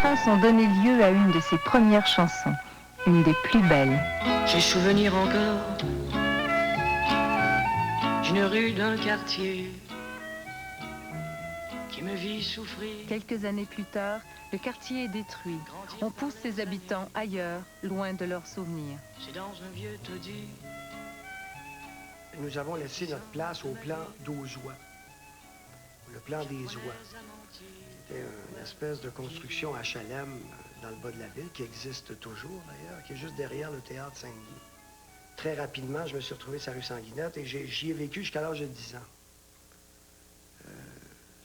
enfance ont donné lieu à une de ses premières chansons, une des plus belles. J'ai souvenir encore d'une rue d'un quartier qui me vit souffrir. Quelques années plus tard, le quartier est détruit. On pousse ses habitants ailleurs, loin de leurs souvenirs. C'est dans un vieux taudis. Nous avons laissé notre place au plan d'Auzois, le plan des oies. C'était une espèce de construction HLM dans le bas de la ville, qui existe toujours d'ailleurs, qui est juste derrière le théâtre Saint-Denis. Très rapidement, je me suis retrouvé sur la rue Sanguinette et j'y ai vécu jusqu'à l'âge de 10 ans.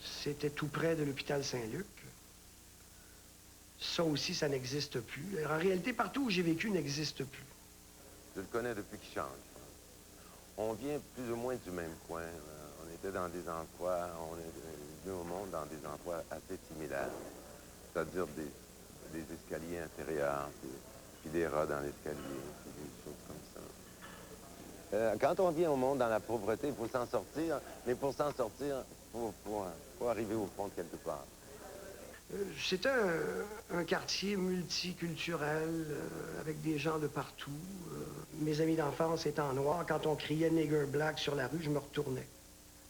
C'était tout près de l'hôpital Saint-Luc. Ça aussi, ça n'existe plus. En réalité, partout où j'ai vécu n'existe plus. Je le connais depuis qu'il change. On vient plus ou moins du même coin. On était dans des endroits, on est venu au monde dans des endroits assez similaires. C'est-à-dire des escaliers intérieurs, puis des rats dans l'escalier, puis des choses comme ça. Quand on vient au monde dans la pauvreté, il faut s'en sortir, mais pour s'en sortir, il faut arriver au fond de quelque part. C'était un quartier multiculturel, avec des gens de partout. Mes amis d'enfance étant noirs, quand on criait « nigger black » sur la rue, je me retournais.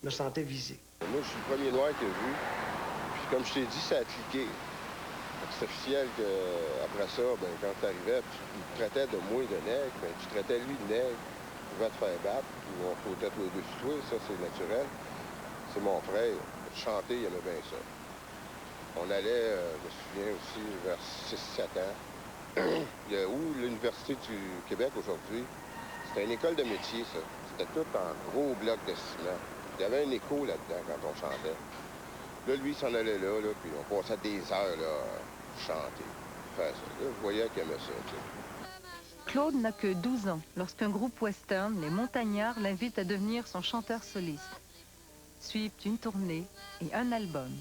Je me sentais visé. Moi, je suis le premier noir qu'il a vu. Puis comme je t'ai dit, ça a cliqué. C'est officiel qu'après ça, ben, quand tu arrivais, il te traitait de moi de nègre, ben, tu traitais lui de nègre. Tu pouvais te faire battre, puis on sautait tous les deux sur toi, ça c'est naturel. C'est mon frère. Chanter, il aimait bien ça. On allait, je me souviens aussi, vers 6-7 ans, où l'Université du Québec aujourd'hui, c'était une école de métier, ça. C'était tout en gros bloc de ciment. Il y avait un écho là-dedans quand on chantait. Là, lui, il s'en allait là, puis on passait des heures là, à chanter, faire ça. Là, je voyais qu'il aimait ça, tu sais. Claude n'a que 12 ans lorsqu'un groupe western, les Montagnards, l'invite à devenir son chanteur soliste. Suivent une tournée et un album.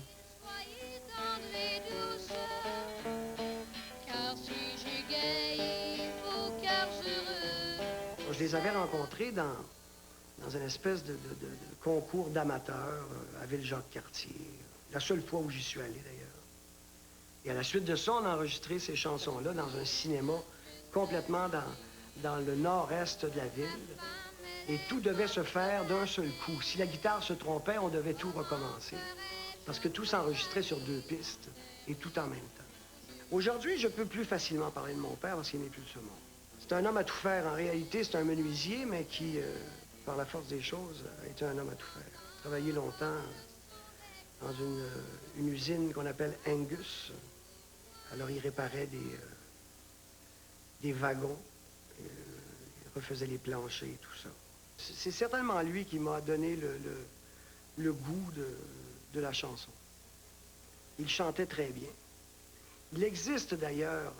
Je les avais rencontrés dans une espèce de concours d'amateurs à Ville-Jacques-Cartier. La seule fois où j'y suis allé, d'ailleurs. Et à la suite de ça, on a enregistré ces chansons-là dans un cinéma complètement dans le nord-est de la ville. Et tout devait se faire d'un seul coup. Si la guitare se trompait, on devait tout recommencer. Parce que tout s'enregistrait sur 2 pistes et tout en même temps. Aujourd'hui, je peux plus facilement parler de mon père parce qu'il n'est plus de ce monde. C'est un homme à tout faire. En réalité, c'est un menuisier, mais qui, par la force des choses, a été un homme à tout faire. Il a travaillé longtemps dans une usine qu'on appelle Angus. Alors, il réparait des wagons, il refaisait les planchers et tout ça. C'est certainement lui qui m'a donné le goût de la chanson. Il chantait très bien. Il existe d'ailleurs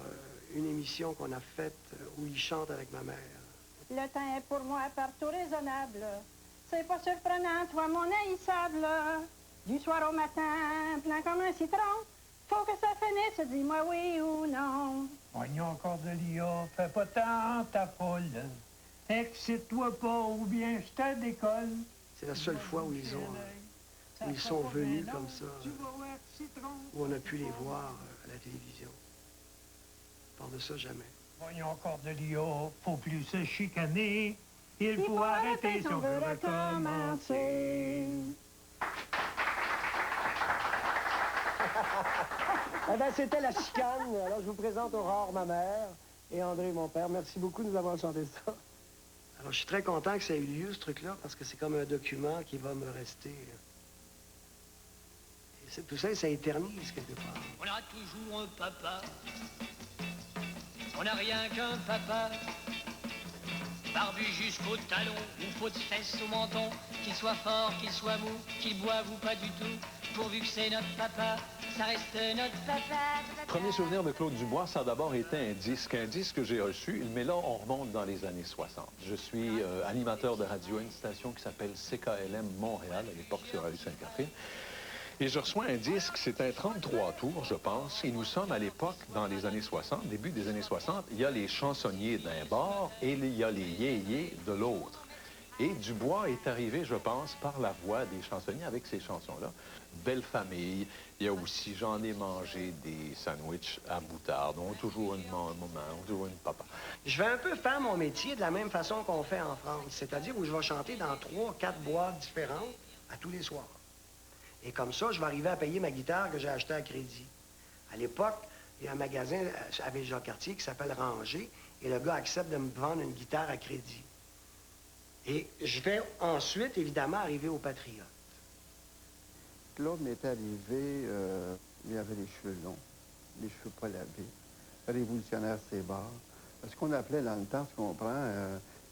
une émission qu'on a faite où il chante avec ma mère. Le temps est pour moi partout raisonnable. C'est pas surprenant, toi, mon haïssable. Du soir au matin, plein comme un citron. Faut que ça finisse, dis-moi oui ou non. Voyons, Cordelia, fais pas tant ta folle. Excite-toi pas ou bien je te décolle. C'est la seule fois où ils sont venus comme ça, où on a pu les voir à la télévision. Par de ça, jamais. Voyons, Cordelia, faut plus se chicaner. Il faut arrêter si on veut recommencer. Eh bien, c'était la chicane. Alors, je vous présente Aurore, ma mère, et André, mon père. Merci beaucoup de nous avoir chanté ça. Alors, je suis très content que ça ait eu lieu, ce truc-là, parce que c'est comme un document qui va me rester. Et tout ça, ça éternise quelque part. On a toujours un papa. On n'a rien qu'un papa. Barbu jusqu'au talon, ou peau de fesse au menton. Qu'il soit fort, qu'il soit mou, qu'il boive ou pas du tout. Pourvu que c'est notre papa, ça reste notre papa. Premier souvenir de Claude Dubois, ça a d'abord été un disque que j'ai reçu, mais là, on remonte dans les années 60. Je suis animateur de radio à une station qui s'appelle CKLM Montréal, à l'époque sur la rue Sainte-Catherine. Et je reçois un disque, c'est un 33 tours, je pense, et nous sommes à l'époque, dans les années 60, début des années 60, il y a les chansonniers d'un bord et il y a les yéyés de l'autre. Et Dubois est arrivé, je pense, par la voix des chansonniers avec ces chansons-là. Belle famille. Il y a aussi J'en ai mangé des sandwichs à moutarde. On a toujours une maman, on a toujours une papa. Je vais un peu faire mon métier de la même façon qu'on fait en France, c'est-à-dire où je vais chanter dans 3 ou 4 boîtes différentes à tous les soirs. Et comme ça, je vais arriver à payer ma guitare que j'ai achetée à crédit. À l'époque, il y a un magasin à Ville-Jacques-Cartier qui s'appelle Ranger, et le gars accepte de me vendre une guitare à crédit. Et je vais ensuite, évidemment, arriver au Patriote. Claude m'est arrivé, il avait les cheveux longs, les cheveux pas lavés, révolutionnaire ses barres. Ce qu'on appelait dans le temps, tu comprends,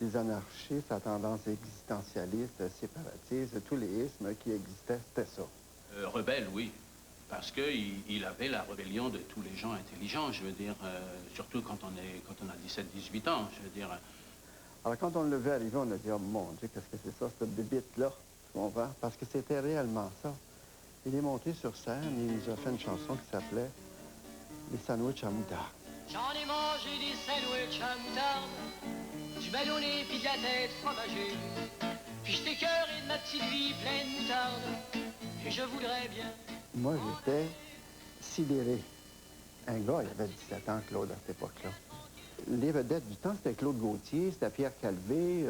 les anarchistes à tendance existentialiste, séparatiste, tous les ismes qui existaient, c'était ça. Rebelle, oui. Parce qu'il avait la rébellion de tous les gens intelligents, je veux dire, surtout quand on a 17-18 ans, je veux dire. Alors, quand on le levait arriver, on a dit, oh mon Dieu, qu'est-ce que c'est ça, cette bébite-là, tu comprends? Parce que c'était réellement ça. Il est monté sur scène et il nous a fait une chanson qui s'appelait Les sandwichs à moutarde. J'en ai mangé des sandwichs à moutarde, du ballonné puis de la tête fromagée. Puis j'étais écœuré de ma petite vie pleine de moutarde, et je voudrais bien. Moi, j'étais sidéré. Un gars, il avait 17 ans, Claude, à cette époque-là. Les vedettes du temps, c'était Claude Gauthier, c'était Pierre Calvé,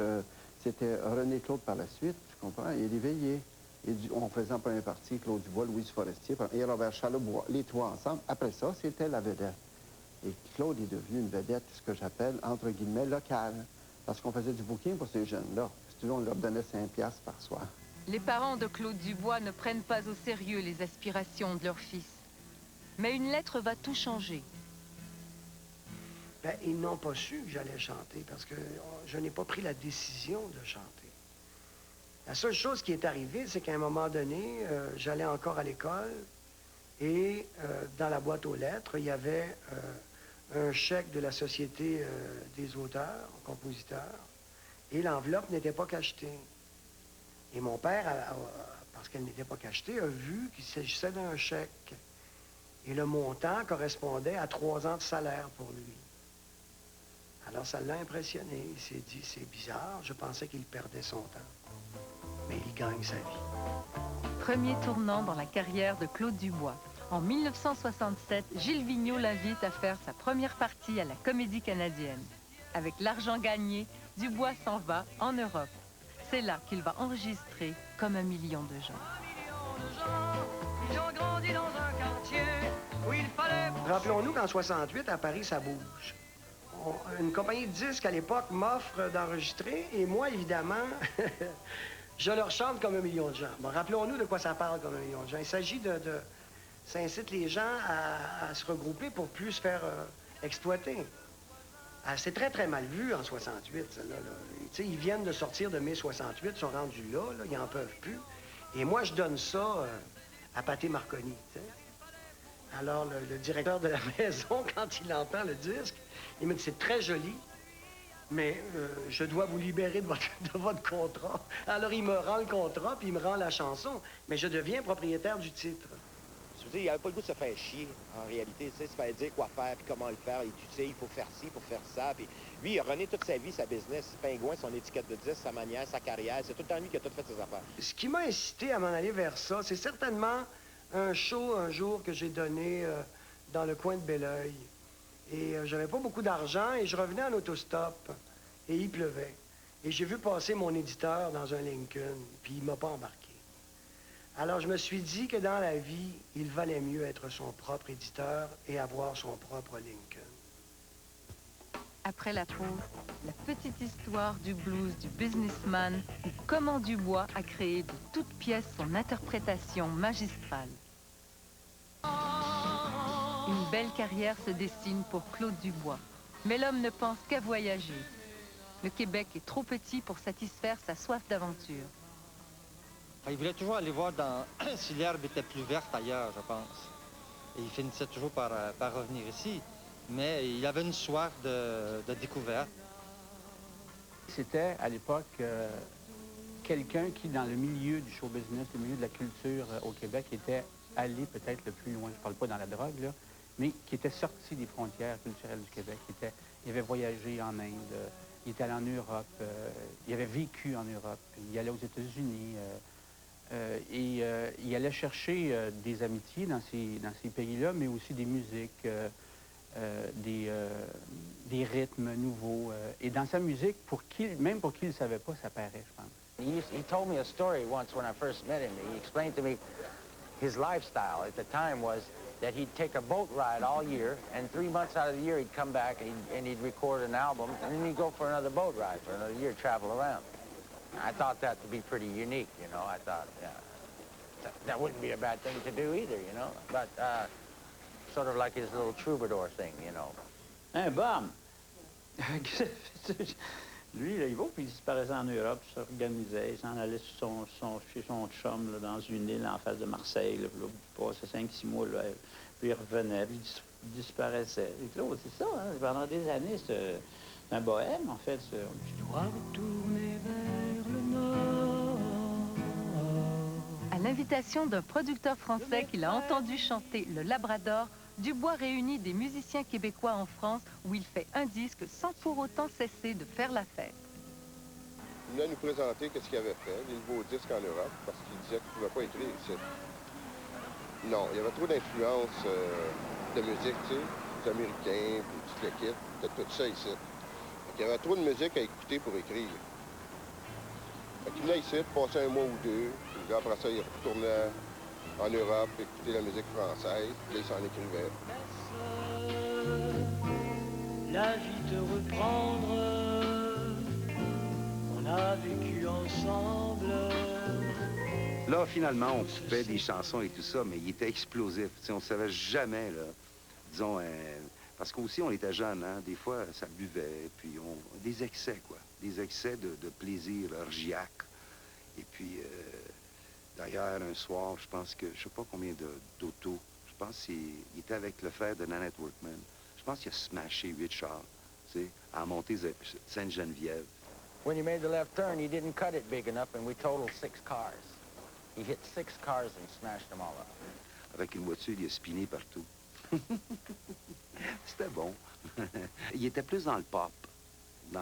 c'était René Claude par la suite, tu comprends, et l'éveillé. Et on faisait en première partie Claude Dubois, Louise Forestier et Robert Charlebois, les 3 ensemble. Après ça, c'était la vedette. Et Claude est devenu une vedette, ce que j'appelle, entre guillemets, locale. Parce qu'on faisait du booking pour ces jeunes-là. Si tu veux, on leur donnait 5 piastres par soir. Les parents de Claude Dubois ne prennent pas au sérieux les aspirations de leur fils. Mais une lettre va tout changer. Ben, ils n'ont pas su que j'allais chanter parce que je n'ai pas pris la décision de chanter. La seule chose qui est arrivée, c'est qu'à un moment donné, j'allais encore à l'école et dans la boîte aux lettres, il y avait un chèque de la Société des auteurs, compositeurs, et l'enveloppe n'était pas cachetée. Et mon père, parce qu'elle n'était pas cachetée, a vu qu'il s'agissait d'un chèque. Et le montant correspondait à 3 ans de salaire pour lui. Alors ça l'a impressionné. Il s'est dit, c'est bizarre, je pensais qu'il perdait son temps. Mais il gagne sa vie. Premier tournant dans la carrière de Claude Dubois. En 1967, Gilles Vigneault l'invite à faire sa première partie à la Comédie Canadienne. Avec l'argent gagné, Dubois s'en va en Europe. C'est là qu'il va enregistrer Comme 1 million de gens. Ils ont grandi dans un quartier où il fallait... Rappelons-nous qu'en 68, à Paris, ça bouge. Une compagnie de disques, à l'époque, m'offre d'enregistrer, et moi, évidemment, je leur chante Comme 1 million de gens. Bon, rappelons-nous de quoi ça parle, Comme 1 million de gens. Il s'agit ça incite les gens à se regrouper pour plus se faire exploiter. C'est très, très mal vu en 68, ça, là. Ils viennent de sortir de mai 68, sont rendus là, ils n'en peuvent plus. Et moi, je donne ça à Pathé Marconi, t'sais. Alors, le directeur de la maison, quand il entend le disque, il me dit, c'est très joli, mais je dois vous libérer de votre contrat. Alors, il me rend le contrat, puis il me rend la chanson, mais je deviens propriétaire du titre. Je veux dire, il n'avait pas le goût de se faire chier, en réalité. Tu sais, se faire dire quoi faire, puis comment le faire. Et tu sais, il faut faire ci, il faut faire ça. Puis lui, il a rené toute sa vie, sa business, Pingouin, son étiquette de disque, sa manière, sa carrière. C'est tout le temps lui qui a tout fait ses affaires. Ce qui m'a incité à m'en aller vers ça, c'est certainement un show un jour que j'ai donné dans le coin de Belleuil. Et j'avais pas beaucoup d'argent et je revenais en autostop. Et il pleuvait. Et j'ai vu passer mon éditeur dans un Lincoln, puis il m'a pas embarqué. Alors je me suis dit que dans la vie, il valait mieux être son propre éditeur et avoir son propre Lincoln. Après la pause, la petite histoire du blues du businessman ou comment Dubois a créé de toutes pièces son interprétation magistrale. Une belle carrière se dessine pour Claude Dubois, mais l'homme ne pense qu'à voyager. Le Québec est trop petit pour satisfaire sa soif d'aventure. Il voulait toujours aller voir si l'herbe était plus verte ailleurs, je pense. Et il finissait toujours par revenir ici. Mais il avait une soif de découverte. C'était, à l'époque, quelqu'un qui, dans le milieu du show business, le milieu de la culture au Québec, était allé peut-être le plus loin. Je ne parle pas dans la drogue, là, mais qui était sorti des frontières culturelles du Québec. Il avait voyagé en Inde, Il était allé en Europe, il avait vécu en Europe, il allait aux États-Unis. Il allait chercher des amitiés dans ces pays-là, mais aussi des musiques, des rythmes nouveaux. Et dans sa musique, même pour qui ne le savait pas, ça paraît, je pense. He told me a story once when I first met him. He explained to me his lifestyle at the time was that he'd take a boat ride all year, and 3 months out of the year he'd come back and he'd record an album, and then he'd go for another boat ride for another year, travel around. I thought that to be pretty unique, you know. I thought, yeah, that wouldn't be a bad thing to do either, you know. But sort of like his little troubadour thing, you know. Hein, Bob! Lui, là, il va, puis il disparaissait en Europe, il s'organisait, il s'en allait chez son chum, là, dans une île en face de Marseille, là, puis là, il passait 5-6 mois, là, puis il revenait, puis il disparaissait. Et Claude, c'est ça, hein, pendant des années, c'est un bohème, en fait. Je dois retourner vers le nord. À l'invitation d'un producteur français qu'il a entendu chanter le Labrador, Dubois réunit des musiciens québécois en France où il fait un disque sans pour autant cesser de faire la fête. Il venait nous présenter ce qu'il avait fait, des nouveaux disques en Europe, parce qu'il disait qu'il ne pouvait pas écrire ici. Non, il y avait trop d'influence de musique, tu sais, les Américains, puis toute l'équipe, peut-être tout ça ici. Il y avait trop de musique à écouter pour écrire. Fait qu'il venait ici, passait un mois ou deux, puis après ça, il retournait en Europe, écouter la musique française, puis là, il s'en écrivait. La vie te reprendre, on a vécu ensemble. Là, finalement, on fait des chansons et tout ça, mais il était explosif. T'sais, on ne savait jamais, là, disons, parce qu'aussi, on était jeunes, hein, des fois, ça buvait, puis des excès, quoi, des excès de plaisir orgiaque. Et puis, d'ailleurs, un soir, je pense que, je sais pas combien d'autos, je pense qu'il était avec le frère de Nanette Workman. Je pense qu'il a smashé 8 chars, tu sais, à monter Sainte-Geneviève. When he made the left turn, he didn't cut it big enough, and we totaled 6 cars. He hit 6 cars and smashed them all up. Avec une voiture, il a spiné partout. C'était bon. Il était plus dans le pop. Il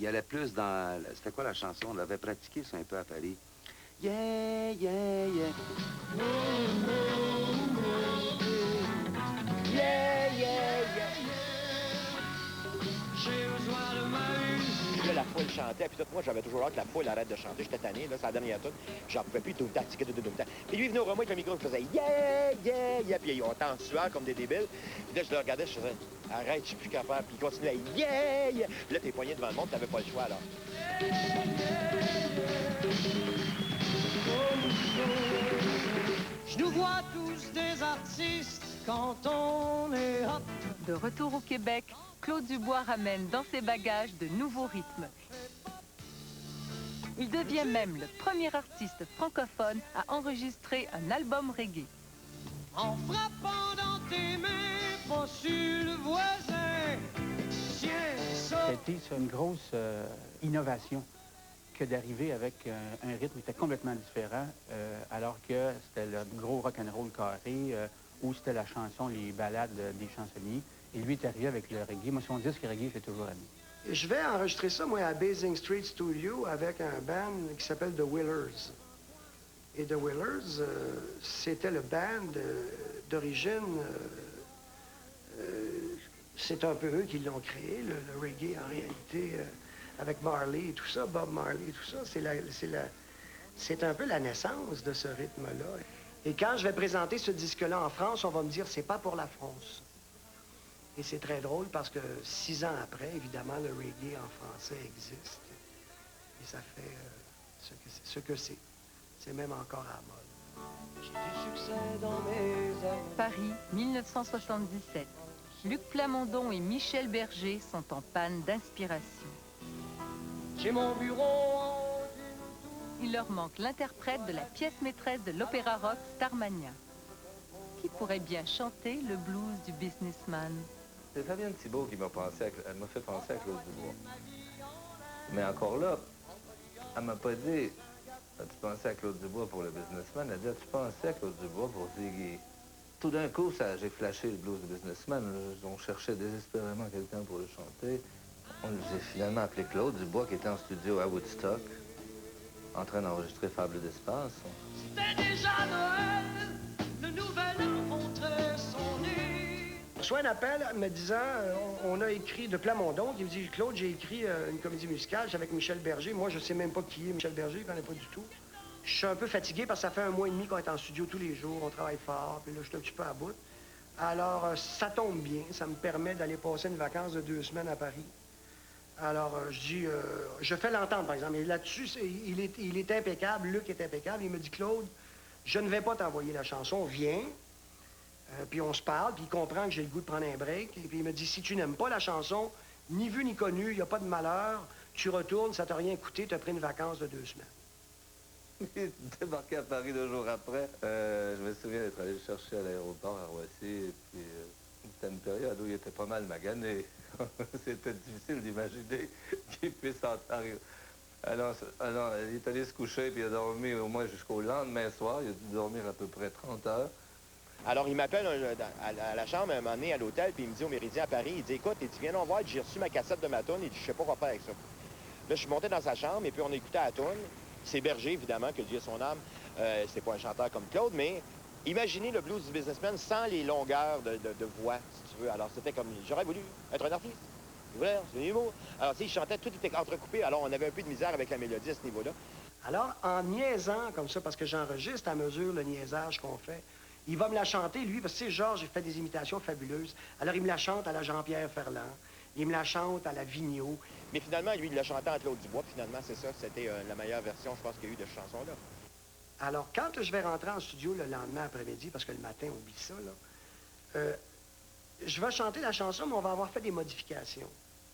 allait plus dans... C'était quoi la chanson? On l'avait pratiqué ça un peu à Paris. Yeah, yeah, yeah. Yeah, yeah, yeah. J'ai besoin de ma musique. Puis là, la foule chantait, puis tout, moi, j'avais toujours hâte que la foule arrête de chanter. J'étais tanné, là, c'est la dernière tune. J'en pouvais plus tout le temps, ticket de tout le temps. Puis lui, il venait au moi avec le micro, il faisait yeah, yeah, yeah. Puis on était en sueur comme des débiles. Puis là, je le regardais, je faisais arrête, je suis plus capable. Puis il continuait yeah, yeah. Puis là, t'es poigné devant le monde, t'avais pas le choix, alors. Je nous vois tous des artistes quand on est hop. De retour au Québec, Claude Dubois ramène dans ses bagages de nouveaux rythmes. Il devient même le premier artiste francophone à enregistrer un album reggae. En frappant dans tes mains, pas sur le voisin. Tiens, ça. C'était une grosse innovation que d'arriver avec un rythme qui était complètement différent, alors que c'était le gros rock'n'roll carré, ou c'était la chanson, les ballades des chansonniers. Et lui est arrivé avec le reggae. Moi, son disque reggae, j'ai toujours aimé. Je vais enregistrer ça, moi, à Basing Street Studio avec un band qui s'appelle The Willers. Et The Willers, c'était le band d'origine. C'est un peu eux qui l'ont créé, le reggae, en réalité, avec Marley et tout ça, Bob Marley et tout ça. C'est un peu la naissance de ce rythme-là. Et quand je vais présenter ce disque-là en France, on va me dire, c'est pas pour la France. Et c'est très drôle parce que 6 ans après, évidemment, le reggae en français existe. Et ça fait ce que c'est. C'est même encore à la mode. J'ai du succès dans mes ailes. Paris, 1977. Luc Plamondon et Michel Berger sont en panne d'inspiration. J'ai mon bureau. Il leur manque l'interprète de la pièce maîtresse de l'opéra rock Starmania. Qui pourrait bien chanter le blues du businessman? C'est Fabienne Thibault qui m'a fait penser à Claude Dubois. Mais encore là, elle m'a pas dit « As-tu pensé à Claude Dubois pour le businessman? » Elle a dit « As-tu pensé à Claude Dubois pour Ziggy? » Tout d'un coup, j'ai flashé le blues du businessman. On cherchait désespérément quelqu'un pour le chanter. J'ai finalement appelé Claude Dubois, qui était en studio à Woodstock, en train d'enregistrer Fable d'espace. C'était déjà Noël, le nouvel an montrait son nez. Je reçois un appel me disant, on a écrit de Plamondon, qui me dit, Claude, j'ai écrit une comédie musicale, c'est avec Michel Berger. Moi, je sais même pas qui est Michel Berger, je ne connais pas du tout. Je suis un peu fatigué parce que ça fait 1 mois et demi qu'on est en studio tous les jours, on travaille fort, puis là, je suis un petit peu à bout. Alors, ça tombe bien, ça me permet d'aller passer une vacance de 2 semaines à Paris. Alors, je dis, je fais l'entente, par exemple, et là-dessus, il est impeccable, Luc est impeccable, il me dit, Claude, je ne vais pas t'envoyer la chanson, viens. Puis on se parle, puis il comprend que j'ai le goût de prendre un break. Et puis il me dit, si tu n'aimes pas la chanson, ni vu ni connu, il n'y a pas de malheur, tu retournes, ça t'a rien coûté, tu as pris une vacance de 2 semaines. Il est débarqué à Paris 2 jours après. Je me souviens d'être allé le chercher à l'aéroport à Roissy, et puis c'était une période où il était pas mal magané. C'était difficile d'imaginer qu'il puisse arriver. Alors, il est allé se coucher, puis il a dormi au moins jusqu'au lendemain soir. Il a dû dormir à peu près 30 heures. Alors, il m'appelle à la chambre un moment donné à l'hôtel, puis il me dit au Méridien à Paris, il dit, écoute, il dit, viens donc voir, j'ai reçu ma cassette de ma toune, il dit, je sais pas quoi faire avec ça. Là, je suis monté dans sa chambre, et puis on écoutait la toune. C'est Berger, évidemment, que Dieu ait son âme. C'est pas un chanteur comme Claude, mais imaginez le blues du businessman sans les longueurs de voix, si tu veux. Alors, c'était comme, j'aurais voulu être un artiste. C'est un humour. Alors, tu sais, il chantait, tout était entrecoupé, alors on avait un peu de misère avec la mélodie à ce niveau-là. Alors, en niaisant comme ça, parce que j'enregistre à mesure le niaisage qu'on fait, il va me la chanter, lui, parce que, tu sais, Georges, il fait des imitations fabuleuses. Alors, il me la chante à la Jean-Pierre Ferland. Il me la chante à la Vigneault. Mais finalement, lui, il l'a chanté en Claude Dubois, puis finalement, c'est ça, c'était la meilleure version, je pense, qu'il y a eu de cette chanson-là. Alors, quand je vais rentrer en studio le lendemain après-midi, parce que le matin, on oublie ça, là, je vais chanter la chanson, mais on va avoir fait des modifications.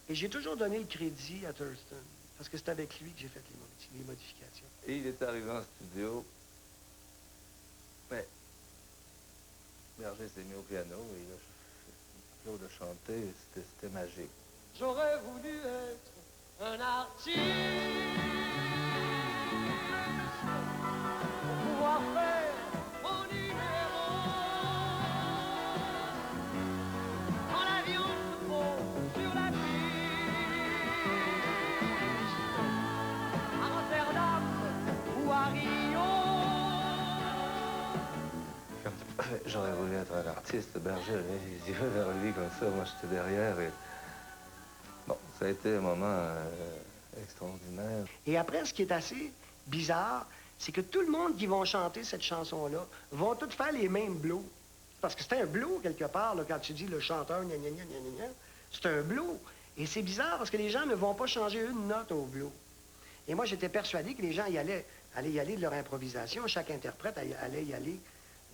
Et j'ai toujours donné le crédit à Thurston, parce que c'est avec lui que j'ai fait les modifications. Et il est arrivé en studio. Mais Berger s'est mis au piano et là, Claude a chanté, c'était magique. J'aurais voulu être un artiste pour pouvoir faire mon numéro. Quand l'avion se pose sur la piste, à Rotterdam ou à Rio. J'aurais voulu être un artiste. Berger avait les yeux vers lui comme ça. Moi, j'étais derrière. Et... Bon, ça a été un moment extraordinaire. Et après, ce qui est assez bizarre, c'est que tout le monde qui vont chanter cette chanson-là vont tous faire les mêmes blows. Parce que c'est un blow, quelque part, là, quand tu dis le chanteur, gna gna gna gna gna gna, c'est un blow. Et c'est bizarre parce que les gens ne vont pas changer une note au blow. Et moi, j'étais persuadé que les gens allaient y aller de leur improvisation. Chaque interprète allait y aller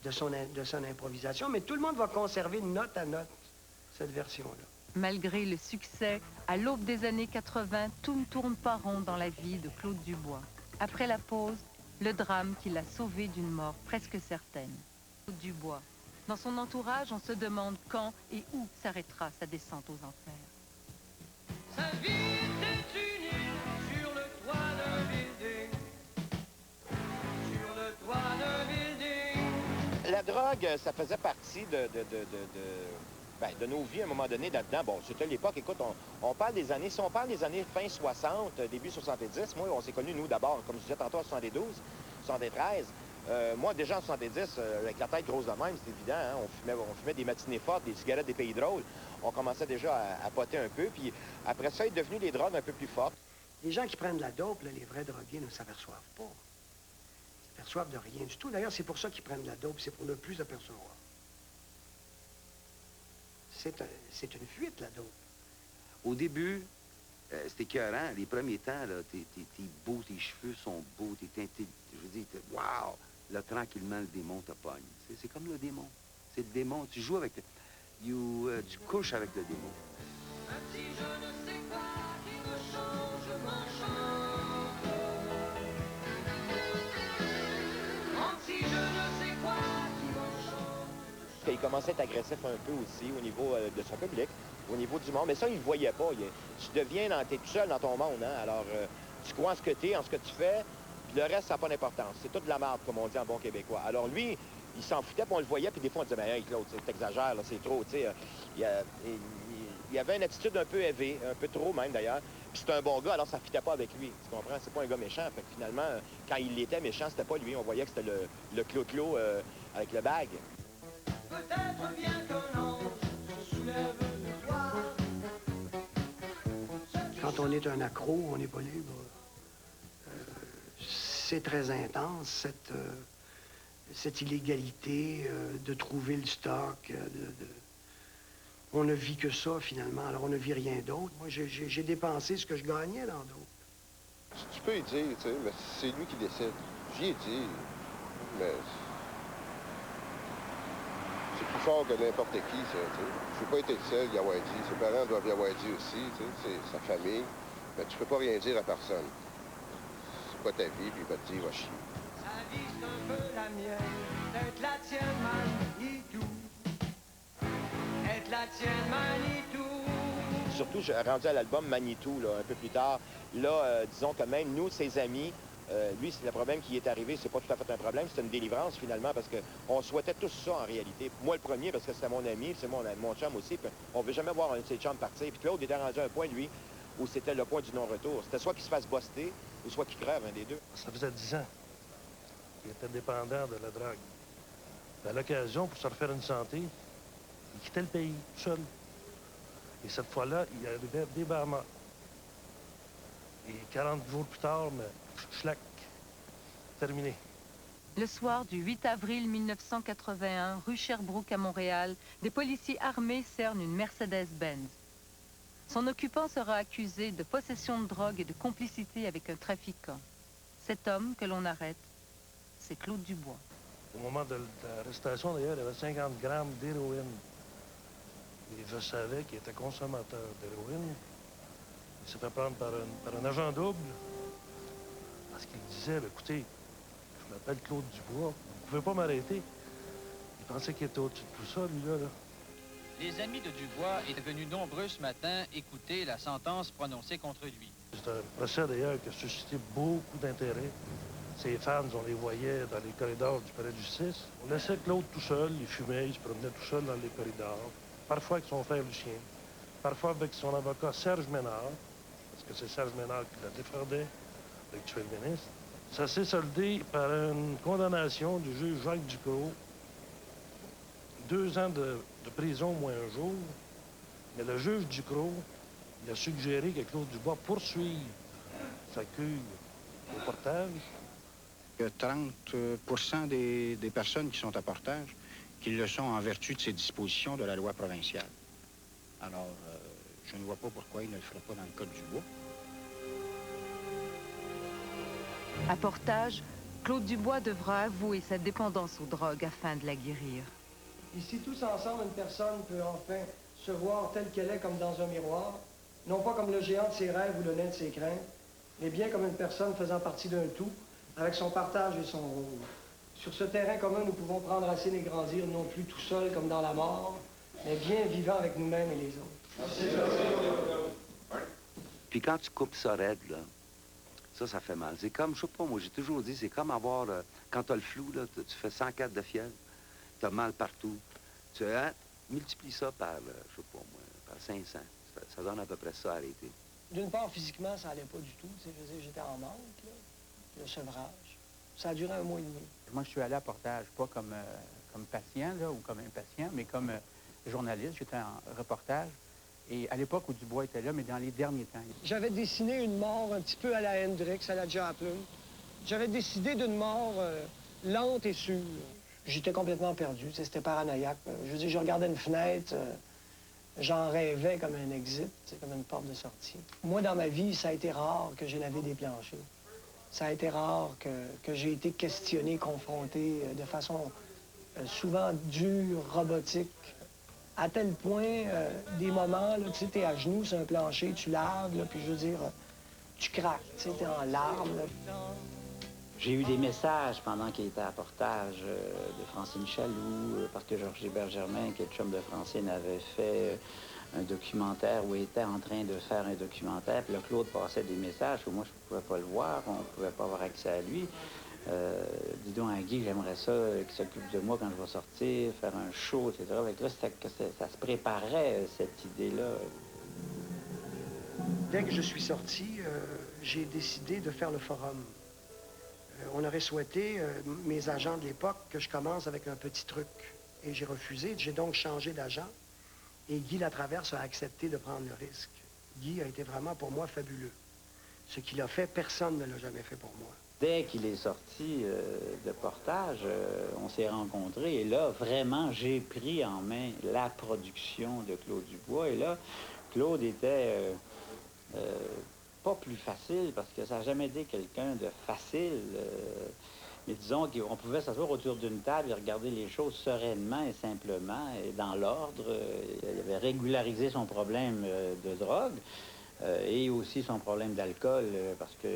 de son improvisation. Mais tout le monde va conserver note à note cette version-là. Malgré le succès, à l'aube des années 80, tout ne tourne pas rond dans la vie de Claude Dubois. Après la pause, le drame qui l'a sauvé d'une mort presque certaine. Claude Dubois. Dans son entourage, on se demande quand et où s'arrêtera sa descente aux enfers. Sa vie était une île sur le toit d'un building. Sur le toit d'un building. La drogue, ça faisait partie de nos vies à un moment donné là-dedans. Bon, c'était l'époque, écoute, on parle des années, si on parle des années fin 60, début 70, moi, on s'est connus, nous, d'abord, comme je disais tantôt, en 72, 73. Moi, déjà en 70, avec la tête grosse de même, c'est évident, hein, on fumait des matinées fortes, des cigarettes des pays drôles. On commençait déjà à poter un peu, puis après ça, il est devenu les drogues un peu plus fortes. Les gens qui prennent de la dope, là, les vrais drogués ne s'aperçoivent pas. Ils s'aperçoivent de rien du tout. D'ailleurs, c'est pour ça qu'ils prennent de la dope, c'est pour ne plus apercevoir. C'est une fuite, la dope. Au début, c'était écœurant. Les premiers temps, là, t'es beau, tes cheveux sont beaux, t'es teinté. Je veux dire, wow! Là, tranquillement, le démon te pogne. C'est comme le démon. C'est le démon. Tu joues avec... tu couches avec le démon. Même si je ne sais quoi qui me change, m'enchante. Même si je ne sais quoi qui m'enchante. Il commençait à être agressif un peu aussi au niveau de son public, au niveau du monde. Mais ça, il ne le voyait pas. Tu deviens, t'es tout seul dans ton monde. Hein? Alors, tu crois en ce que tu es, en ce que tu fais, puis le reste, ça n'a pas d'importance. C'est toute de la merde, comme on dit en bon québécois. Alors lui, il s'en foutait, puis on le voyait, puis des fois, on disait, mais hey, Claude, t'exagères, c'est trop, tu sais. Il avait une attitude un peu élevée, un peu trop même d'ailleurs. Puis c'est un bon gars, alors ça ne fitait pas avec lui. Tu comprends? C'est pas un gars méchant. Fait que finalement, quand il était méchant, c'était pas lui. On voyait que c'était le clo-clo avec le bag. Peut-être bien qu'un ange se soulève de toi. Quand on est un accro, on n'est pas libre. C'est très intense, cette illégalité de trouver le stock. On ne vit que ça, finalement. Alors, on ne vit rien d'autre. Moi, j'ai dépensé ce que je gagnais dans d'autres. Tu peux y dire, tu sais, mais c'est lui qui décide. J'y ai dit, mais c'est plus fort que n'importe qui, ça, tu sais. Je n'ai pas été le seul y avoir dit. Ses parents doivent y avoir dit aussi, tu sais, c'est sa famille. Mais tu peux pas rien dire à personne. C'est pas ta vie, puis il va te dire, va chier. Sa vie, c'est un peu la mienne, peut-être la tienne, Manitou. Être la tienne, Manitou. Surtout, j'ai rendu à l'album Manitou, là, un peu plus tard. Là, disons que même nous, ses amis, lui, c'est le problème qui est arrivé, c'est pas tout à fait un problème, c'est une délivrance finalement, parce qu'on souhaitait tous ça en réalité. Moi, le premier, parce que c'était mon ami, c'est mon chum aussi, puis on veut jamais voir un de ses chums partir. Puis Claude était rendu à un point, lui, où c'était le point du non-retour. C'était soit qu'il se fasse buster, ou soit qu'il crève, un des deux. Ça faisait 10 ans qu'il était dépendant de la drogue. Puis à l'occasion, pour se refaire une santé, il quittait le pays, tout seul. Et cette fois-là, il arrivait des Bahamas. Et 40 jours plus tard, mais schlac, terminé. Le soir du 8 avril 1981, rue Sherbrooke à Montréal, des policiers armés cernent une Mercedes-Benz. Son occupant sera accusé de possession de drogue et de complicité avec un trafiquant. Cet homme que l'on arrête, c'est Claude Dubois. Au moment de l'arrestation, d'ailleurs, il y avait 50 grammes d'héroïne. Et je savais qu'il était consommateur d'héroïne. Il s'est fait prendre par un agent double parce qu'il disait, écoutez, je m'appelle Claude Dubois, vous ne pouvez pas m'arrêter. Il pensait qu'il était au-dessus de tout ça, lui-là. Les amis de Dubois étaient venus nombreux ce matin écouter la sentence prononcée contre lui. C'est un procès, d'ailleurs, qui a suscité beaucoup d'intérêt. Ses fans, on les voyait dans les corridors du palais de justice. On laissait Claude tout seul, il fumait, il se promenait tout seul dans les corridors. Parfois avec son frère Lucien, parfois avec son avocat Serge Ménard, parce que c'est Serge Ménard qui la défendait, l'actuel ministre. Ça s'est soldé par une condamnation du juge Jacques Ducrot, 2 ans de prison moins un jour. Mais le juge Ducrot, il a suggéré que Claude Dubois poursuive sa cure au portage. Il y a 30% des personnes qui sont à portage qui le sont en vertu de ces dispositions de la loi provinciale. Alors, je ne vois pas pourquoi il ne le ferait pas dans le code du bois. À portage, Claude Dubois devra avouer sa dépendance aux drogues afin de la guérir. Ici, tous ensemble, une personne peut enfin se voir telle qu'elle est comme dans un miroir, non pas comme le géant de ses rêves ou le nain de ses craintes, mais bien comme une personne faisant partie d'un tout, avec son partage et son rôle. Sur ce terrain commun, nous pouvons prendre racine et grandir, non plus tout seul comme dans la mort, mais bien vivant avec nous-mêmes et les autres. Puis quand tu coupes ça raide, là, ça fait mal. C'est comme, je sais pas, moi, j'ai toujours dit, c'est comme avoir, quand t'as le flou, là, tu fais 104 de fièvre, t'as mal partout. Tu multiplies ça par, je sais pas, moi, par 500. Ça donne à peu près ça à arrêter. D'une part, physiquement, ça allait pas du tout. Je veux dire, j'étais en manque, là. Le sevrage. Ça a duré 1 mois et demi. Moi, je suis allé à portage, pas comme patient là, ou comme impatient, mais comme journaliste. J'étais en reportage. Et à l'époque où Dubois était là, mais dans les derniers temps. J'avais dessiné une mort un petit peu à la Hendrix, à la Joplin. J'avais décidé d'une mort lente et sûre. J'étais complètement perdu. C'était paranoïaque. Je veux dire, je regardais une fenêtre, j'en rêvais comme un exit, comme une porte de sortie. Moi, dans ma vie, ça a été rare que j'ai lavé des planchers. Ça a été rare que j'ai été questionné, confronté de façon souvent dure, robotique. À tel point, des moments, là, tu sais, t'es à genoux sur un plancher, tu laves, là, puis je veux dire, tu craques, tu sais, t'es en larmes. Là. J'ai eu des messages pendant qu'il était à portage de Francine Chaloux, parce que Georges Hébert-Germain, qui est le chum de Francine, avait fait un documentaire ou était en train de faire un documentaire. Puis là, Claude passait des messages où moi, je ne pouvais pas le voir, on ne pouvait pas avoir accès à lui. dis donc à Guy, j'aimerais ça qu'il s'occupe de moi quand je vais sortir, faire un show, etc. Fait que là, ça se préparait, cette idée-là. Dès que je suis sorti, j'ai décidé de faire le forum. On aurait souhaité, mes agents de l'époque, que je commence avec un petit truc. Et j'ai refusé. J'ai donc changé d'agent. Et Guy Latraverse a accepté de prendre le risque. Guy a été vraiment pour moi fabuleux. Ce qu'il a fait, personne ne l'a jamais fait pour moi. Dès qu'il est sorti de Portage, on s'est rencontrés. Et là, vraiment, j'ai pris en main la production de Claude Dubois. Et là, Claude était pas plus facile, parce que ça n'a jamais été quelqu'un de facile. Mais disons qu'on pouvait s'asseoir autour d'une table et regarder les choses sereinement et simplement et dans l'ordre. Il avait régularisé son problème de drogue et aussi son problème d'alcool, parce que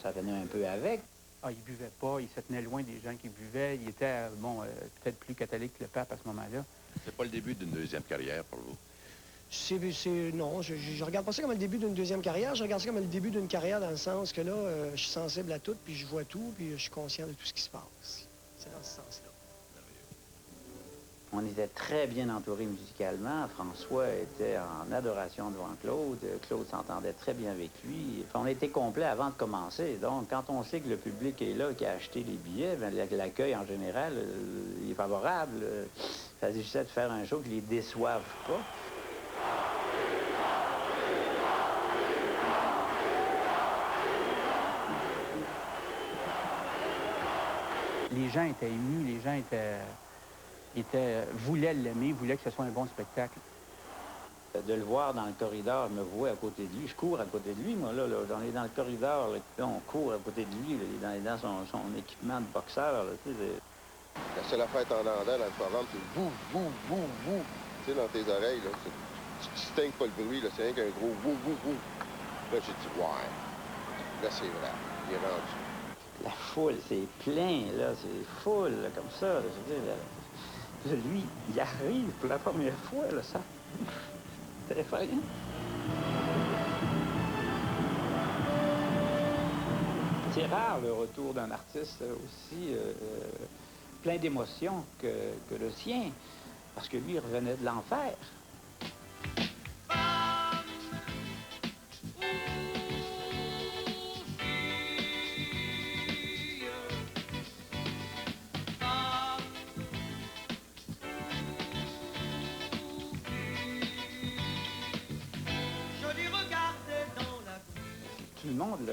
ça venait un peu avec. Ah, il buvait pas, il se tenait loin des gens qui buvaient. Il était, peut-être plus catholique que le pape à ce moment-là. C'est pas le début d'une deuxième carrière pour vous? Non, je regarde pas ça comme le début d'une deuxième carrière. Je regarde ça comme le début d'une carrière dans le sens que là, je suis sensible à tout, puis je vois tout, puis je suis conscient de tout ce qui se passe. C'est dans ce sens-là. On était très bien entourés musicalement. François était en adoration devant Claude. Claude s'entendait très bien avec lui. Enfin, on était complet avant de commencer. Donc, quand on sait que le public est là, qui a acheté les billets, l'accueil en général, il est favorable. Ça s'agissait de faire un show qui ne les déçoive pas. Les gens étaient émus, les gens voulaient l'aimer, voulaient que ce soit un bon spectacle. De le voir dans le corridor, je me vois à côté de lui, je cours à côté de lui, moi, là on est dans le corridor, là, on court à côté de lui, là, il est dans son équipement de boxeur, là, tu sais. La seule affaire tendance dans le forum, c'est vous, vous, vous, vous. Tu sais, dans tes oreilles, là, tu distingues pas le bruit, là, c'est rien qu'un gros vous, vous, vous. Là, j'ai dit, ouais. Là, c'est vrai, il est rendu. La foule, c'est plein, là, c'est foule, là, comme ça. Là, je veux dire, là, lui, il arrive pour la première fois, là, ça. C'est effrayant. C'est rare le retour d'un artiste aussi plein d'émotions que le sien, parce que lui, il revenait de l'enfer. Tout le monde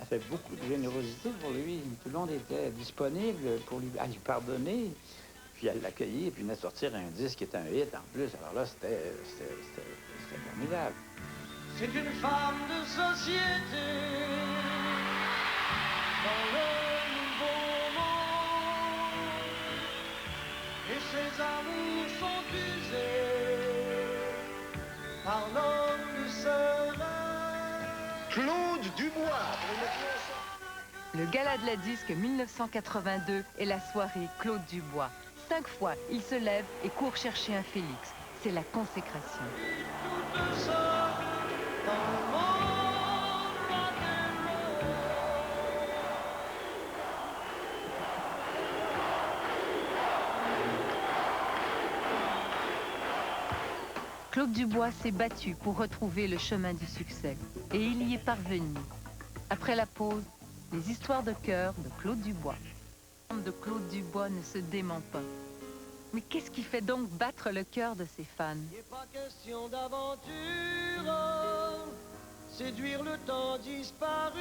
a fait beaucoup de générosité pour lui. Tout le monde était disponible pour lui pardonner, puis à l'accueillir, puis venait de sortir un disque qui était un hit en plus. Alors là, c'était formidable. C'est une femme de société dans le nouveau monde, et ses amours sont usés par l'homme de serein. Claude Dubois. Le Gala de la Disque 1982 est la soirée Claude Dubois. 5 fois, il se lève et court chercher un Félix. C'est la consécration. Claude Dubois s'est battu pour retrouver le chemin du succès. Et il y est parvenu. Après la pause, les histoires de cœur de Claude Dubois. L'homme de Claude Dubois ne se dément pas. Mais qu'est-ce qui fait donc battre le cœur de ses fans? Il n'est pas question d'aventure, séduire le temps disparu.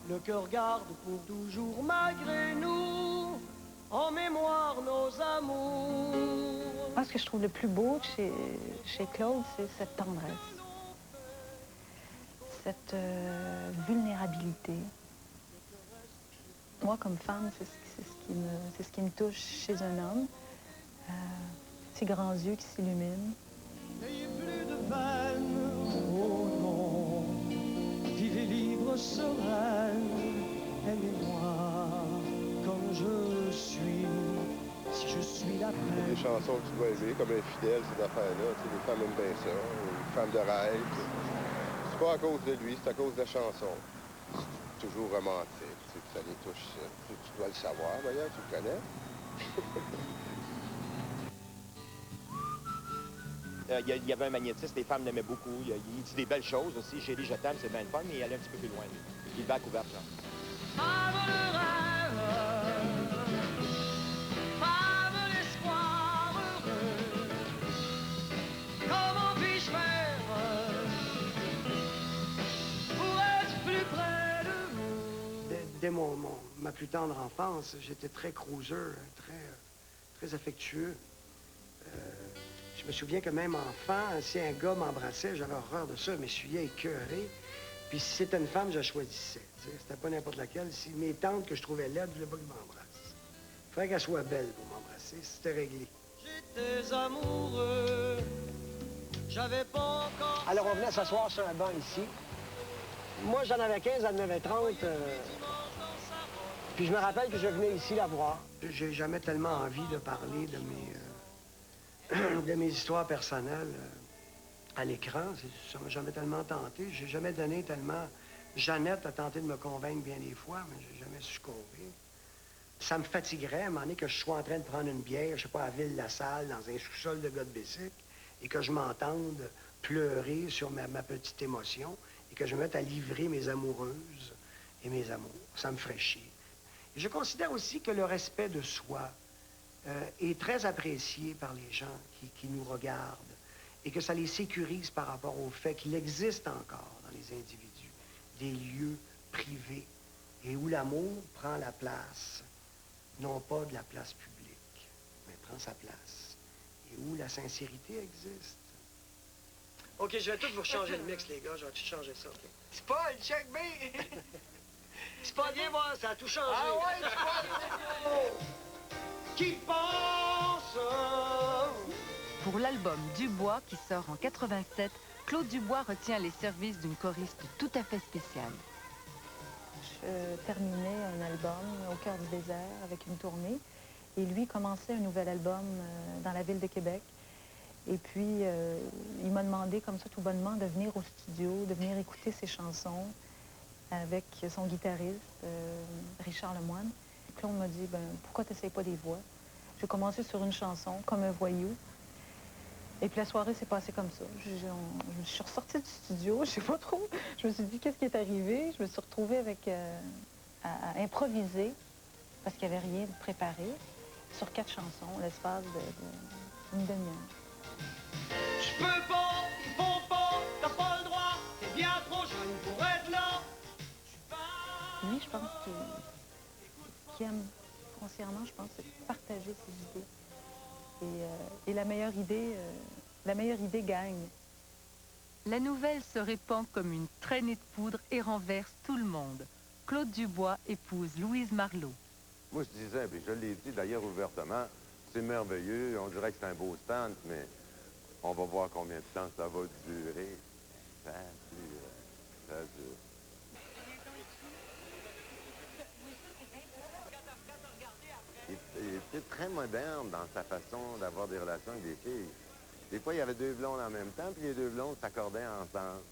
Le cœur garde pour toujours malgré nous, en mémoire nos amours. Moi, ce que je trouve le plus beau chez Claude, c'est cette tendresse, cette vulnérabilité. Moi, comme femme, c'est ce qui me touche chez un homme. Ces grands yeux qui s'illuminent. N'ayez plus de peine, oh non, vivez libre, sereine, aimez-moi comme je suis. Si je suis la paix. Des chansons que tu dois aimer, comme Infidèle, ces affaires-là. Tu sais, les femmes aiment bien ça. Les femmes de rêve. C'est pas à cause de lui, c'est à cause de la chanson. toujours romantique, tu sais, que ça les touche. Tu dois le savoir, d'ailleurs, tu le connais. Il y avait un magnétiste, les femmes l'aimaient beaucoup. Il dit des belles choses aussi. Chérie, je t'aime, c'est bien le fun, mais il allait un petit peu plus loin, lui. Il le bat à couvert, genre. Comment puis-je faire pour être plus près de vous? Dès ma plus tendre enfance, j'étais très cruiser, très affectueux. Je me souviens que même enfant, si un gars m'embrassait, j'avais horreur de ça, je m'essuyais écœuré. Puis si c'était une femme, je la choisissais. C'était pas n'importe laquelle. Si mes tantes que je trouvais laides, je voulais pas qu'ils m'embrassent. Il fallait qu'elle soit belle pour m'embrasser, c'était réglé. J'étais amoureux, j'avais pas encore... Alors on venait s'asseoir sur un banc ici. Moi, j'en avais 15, elle en avait 30. Puis je me rappelle que je venais ici la voir. J'ai jamais tellement envie de parler de mes histoires personnelles à l'écran. Ça m'a jamais tellement tenté. J'ai jamais donné tellement... Jeannette a tenté de me convaincre bien des fois, mais j'ai jamais succombé. Ça me fatiguerait à un moment donné que je sois en train de prendre une bière, je sais pas, à Ville-la-Salle, dans un sous-sol de gars de Bessic, et que je m'entende pleurer sur ma petite émotion, et que je me mette à livrer mes amoureuses et mes amours. Ça me ferait chier. Et je considère aussi que le respect de soi est très apprécié par les gens qui nous regardent et que ça les sécurise par rapport au fait qu'il existe encore dans les individus des lieux privés et où l'amour prend la place, non pas de la place publique, mais prend sa place, et où la sincérité existe. OK, je vais tout vous changer le mix, les gars. Je vais tout changer ça. Okay. C'est pas le check B! C'est pas bien, voir, ça a tout changé. Ah ouais, c'est pas qui pense. Pour l'album Dubois, qui sort en 87, Claude Dubois retient les services d'une choriste tout à fait spéciale. Je terminais un album au cœur du désert avec une tournée. Et lui commençait un nouvel album dans la ville de Québec. Et puis, il m'a demandé comme ça tout bonnement de venir au studio, de venir écouter ses chansons avec son guitariste, Richard Lemoine. Claude m'a dit, ben, pourquoi tu n'essayes pas des voix? J'ai commencé sur une chanson, Comme un voyou. Et puis la soirée s'est passée comme ça. Je suis ressortie du studio, je sais pas trop. Je me suis dit, qu'est-ce qui est arrivé? Je me suis retrouvée avec, à improviser, parce qu'il n'y avait rien de préparé, sur 4 chansons, l'espace d'une demi-heure. Je peux pas, il faut pas, t'as pas le droit, t'es bien trop jeune pour être là. Lui, je pense qu'il aime foncièrement, je pense, c'est partager ses idées. Et la meilleure idée gagne. La nouvelle se répand comme une traînée de poudre et renverse tout le monde. Claude Dubois épouse Louise Marleau. Moi, je disais, puis je l'ai dit d'ailleurs ouvertement, c'est merveilleux, on dirait que c'est un beau stand, mais on va voir combien de temps ça va durer. Ça dure. Il était très moderne dans sa façon d'avoir des relations avec des filles. Des fois, il y avait 2 blondes en même temps, puis les 2 blondes s'accordaient ensemble.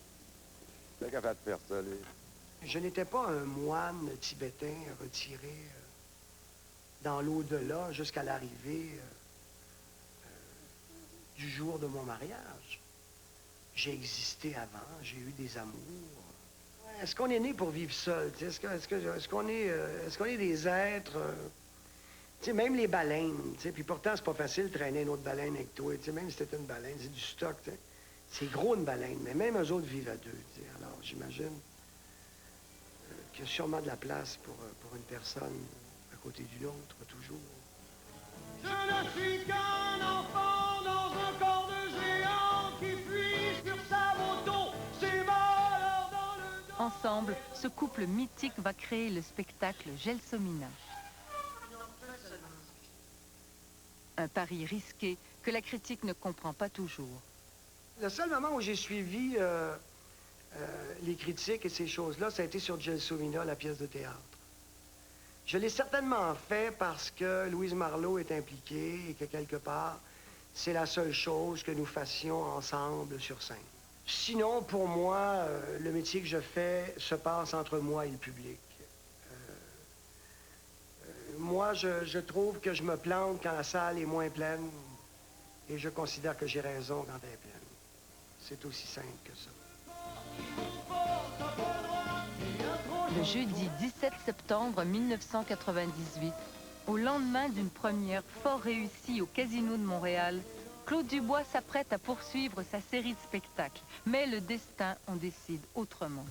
C'est capable de faire ça, lui. Je n'étais pas un moine tibétain retiré dans l'au-delà jusqu'à l'arrivée du jour de mon mariage. J'ai existé avant, j'ai eu des amours. Est-ce qu'on est né pour vivre seul? Est-ce qu'on est des êtres... même les baleines, puis pourtant, c'est pas facile de traîner une autre baleine avec toi. Même si c'était une baleine, c'est du stock. C'est gros une baleine, mais même eux autres vivent à 2. Alors, j'imagine qu'il y a sûrement de la place pour une personne à côté d'une autre, toujours. Je ne suis qu'un enfant dans un corps de géant qui fuit sur sa moto, ses malheurs dans le dos. Ensemble, ce couple mythique va créer le spectacle Gelsomina. Un pari risqué que la critique ne comprend pas toujours. Le seul moment où j'ai suivi les critiques et ces choses-là, ça a été sur Gelsomina, la pièce de théâtre. Je l'ai certainement fait parce que Louise Marleau est impliquée et que quelque part, c'est la seule chose que nous fassions ensemble sur scène. Sinon, pour moi, le métier que je fais se passe entre moi et le public. Moi, je trouve que je me plante quand la salle est moins pleine et je considère que j'ai raison quand elle est pleine. C'est aussi simple que ça. Le jeudi 17 septembre 1998, au lendemain d'une première fort réussie au Casino de Montréal, Claude Dubois s'apprête à poursuivre sa série de spectacles. Mais le destin en décide autrement.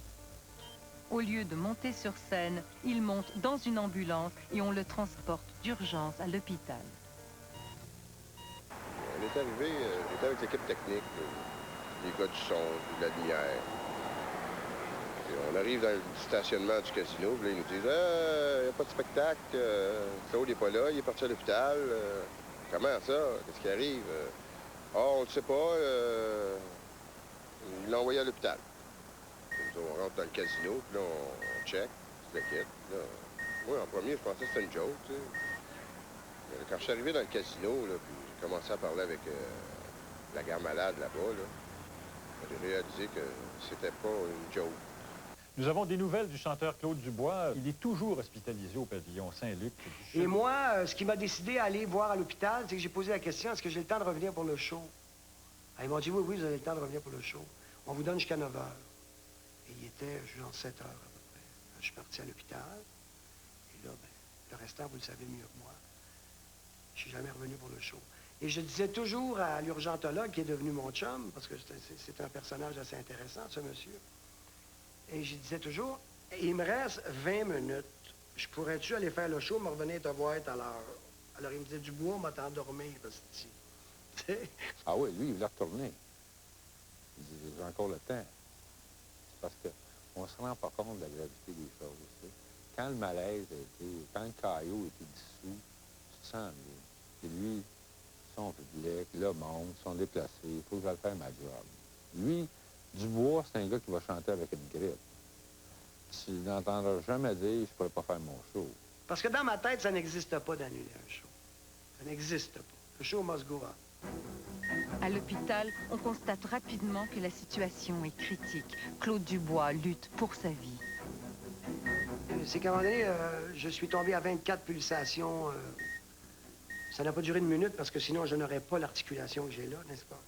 Au lieu de monter sur scène, il monte dans une ambulance et on le transporte d'urgence à l'hôpital. On est arrivé, j'étais avec l'équipe technique, les gars du son, de la lumière. Puis on arrive dans le stationnement du casino, puis là, ils nous disent « il n'y a pas de spectacle, Claude n'est pas là, il est parti à l'hôpital. Comment ça? Qu'est-ce qui arrive? On ne sait pas, il l'a envoyé à l'hôpital. » On rentre dans le casino, puis là, on check, c'est le kit. Moi, en premier, je pensais que c'était une joke, tu sais. Quand je suis arrivé dans le casino, là, puis j'ai commencé à parler avec la gare malade là-bas, là, j'ai réalisé que c'était pas une joke. Nous avons des nouvelles du chanteur Claude Dubois. Il est toujours hospitalisé au pavillon Saint-Luc. Et moi, ce qui m'a décidé à aller voir à l'hôpital, c'est que j'ai posé la question, est-ce que j'ai le temps de revenir pour le show? Ils m'ont dit, oui, oui, vous avez le temps de revenir pour le show. On vous donne jusqu'à 9 h. Et il était genre 7 h à peu près. Je suis parti à l'hôpital. Et là, ben, le restant, vous le savez mieux que moi. Je suis jamais revenu pour le show. Et je disais toujours à l'urgentologue, qui est devenu mon chum, parce que c'est un personnage assez intéressant, ce monsieur. Et je disais toujours, il me reste 20 minutes. Je pourrais-tu aller faire le show, me revenir te voir à l'heure? Alors il me disait, Dubois, on m'a endormi, parce que Ah oui, lui, il voulait retourner. Il dit, j'ai encore le temps. Parce qu'on ne se rend pas compte de la gravité des choses. Tu sais. Quand le malaise a été, quand le caillot a été dissous, tu te sens mieux. Et lui, son public, le monde, sont déplacés, il faut que j'aille faire ma job. Lui, Dubois, c'est un gars qui va chanter avec une grippe. Tu n'entendras jamais dire, je ne pourrais pas faire mon show. Parce que dans ma tête, ça n'existe pas d'annuler un show. Ça n'existe pas. Le show must go on. À l'hôpital, on constate rapidement que la situation est critique. Claude Dubois lutte pour sa vie. C'est qu'à un moment donné, je suis tombé à 24 pulsations. Ça n'a pas duré une minute parce que sinon, je n'aurais pas l'articulation que j'ai là, n'est-ce pas?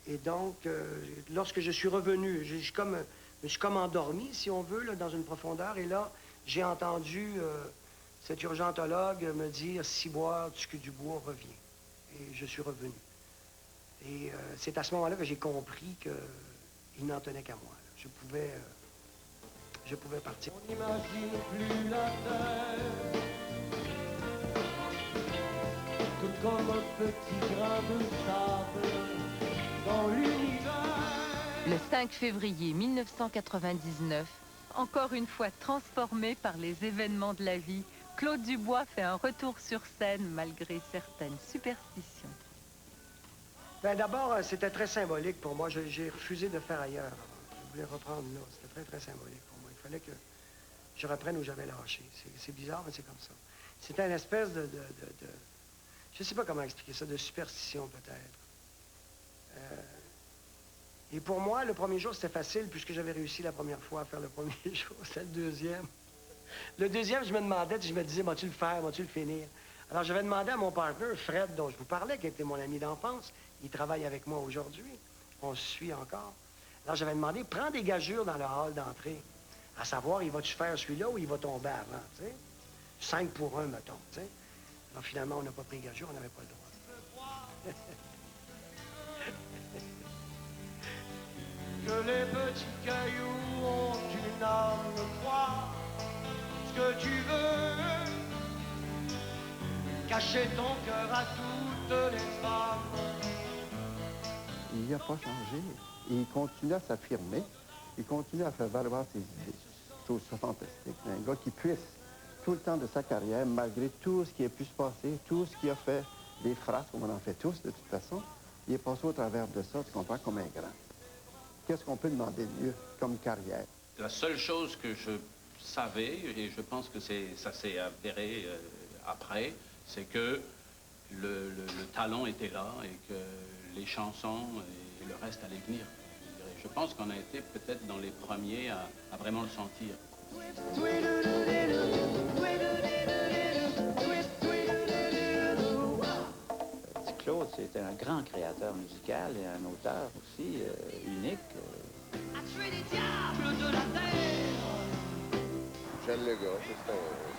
Et donc, lorsque je suis revenu, je suis comme endormi, si on veut, là, dans une profondeur. Et là, j'ai entendu cet urgentologue me dire « Ciboire, Dubois, reviens ». Et je suis revenu. Et c'est à ce moment-là que j'ai compris qu'il n'en tenait qu'à moi. Là. Je pouvais partir. On n'imagine plus la terre que comme un petit grain de sable dans l'univers. Le 5 février 1999, encore une fois transformé par les événements de la vie, Claude Dubois fait un retour sur scène malgré certaines superstitions. Bien, d'abord, c'était très symbolique pour moi. J'ai refusé de faire ailleurs. Je voulais reprendre là. C'était très, très symbolique pour moi. Il fallait que je reprenne où j'avais lâché. C'est bizarre, mais c'est comme ça. C'était une espèce de... Je ne sais pas comment expliquer ça, de superstition peut-être. Et pour moi, le premier jour, c'était facile, puisque j'avais réussi la première fois à faire le premier jour. C'était le deuxième. Le deuxième, je me demandais, je me disais, vas-tu le faire, vas-tu le finir? Alors, j'avais demandé à mon partenaire, Fred, dont je vous parlais, qui était mon ami d'enfance. Il travaille avec moi aujourd'hui. On se suit encore. Alors, j'avais demandé, prends des gageures dans le hall d'entrée. À savoir, il va-tu faire celui-là ou il va tomber avant, tu sais? 5 pour 1, mettons, tu sais? Alors, finalement, on n'a pas pris gageure, on n'avait pas le droit. Que les petits cailloux ont une âme froide. Ce que tu veux, cacher ton cœur à toutes les femmes. Il n'a pas changé. Il continue à s'affirmer. Il continue à faire valoir ses idées. Je trouve ça fantastique. Un gars qui puisse, tout le temps de sa carrière, malgré tout ce qui a pu se passer, tout ce qui a fait, des phrases, comme on en fait tous de toute façon, il est passé au travers de ça, tu comprends, comme un grand. Qu'est-ce qu'on peut demander de mieux comme carrière? La seule chose que je savais, et je pense que ça s'est avéré après, c'est que le talent était là et que les chansons et le reste allait venir. Je pense qu'on a été peut-être dans les premiers à vraiment le sentir. Claude, c'était un grand créateur musical et un auteur aussi unique. J'aime le gars,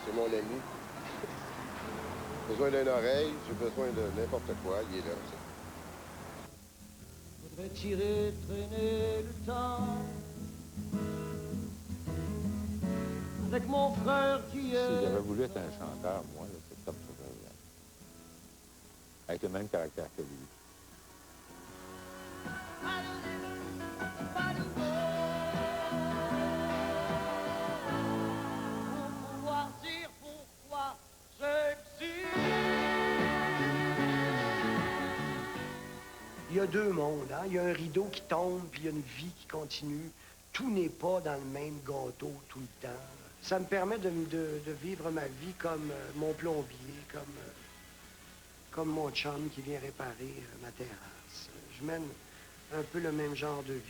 c'est mon ami. J'ai besoin d'une oreille, j'ai besoin de n'importe quoi, il est là. Faudrait tirer, traîner le temps avec mon frère qui est... Si j'avais voulu être un chanteur, moi, là, c'est comme ça. Avec le même caractère que lui. Il y a deux mondes, hein? Il y a un rideau qui tombe, puis il y a une vie qui continue. Tout n'est pas dans le même gâteau tout le temps. Ça me permet de vivre ma vie comme mon plombier, comme mon chum qui vient réparer ma terrasse. Je mène un peu le même genre de vie.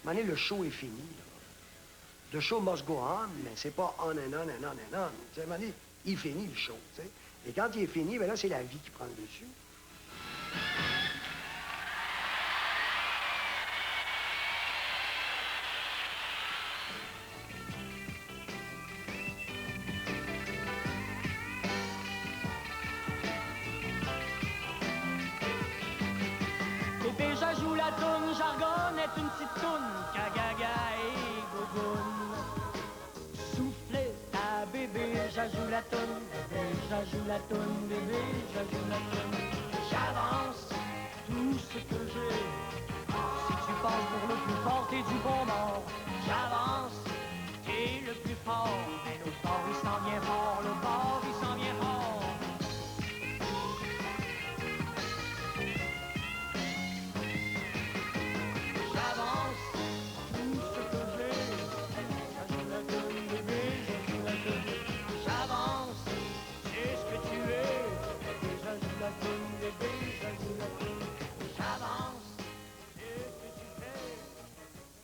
À un moment donné, le show est fini. Là. The show must go on, mais c'est pas on and on and on and on. À un moment donné, il finit le show. T'sais. Et quand il est fini, bien là, c'est la vie qui prend le dessus. Déjà joue la toune, jargon est une petite toune, cagaga et gogoune. Soufflez à bébé, j'ajoute la toune, bébé, j'ajoute la toune, bébé, j'ajoute la toune.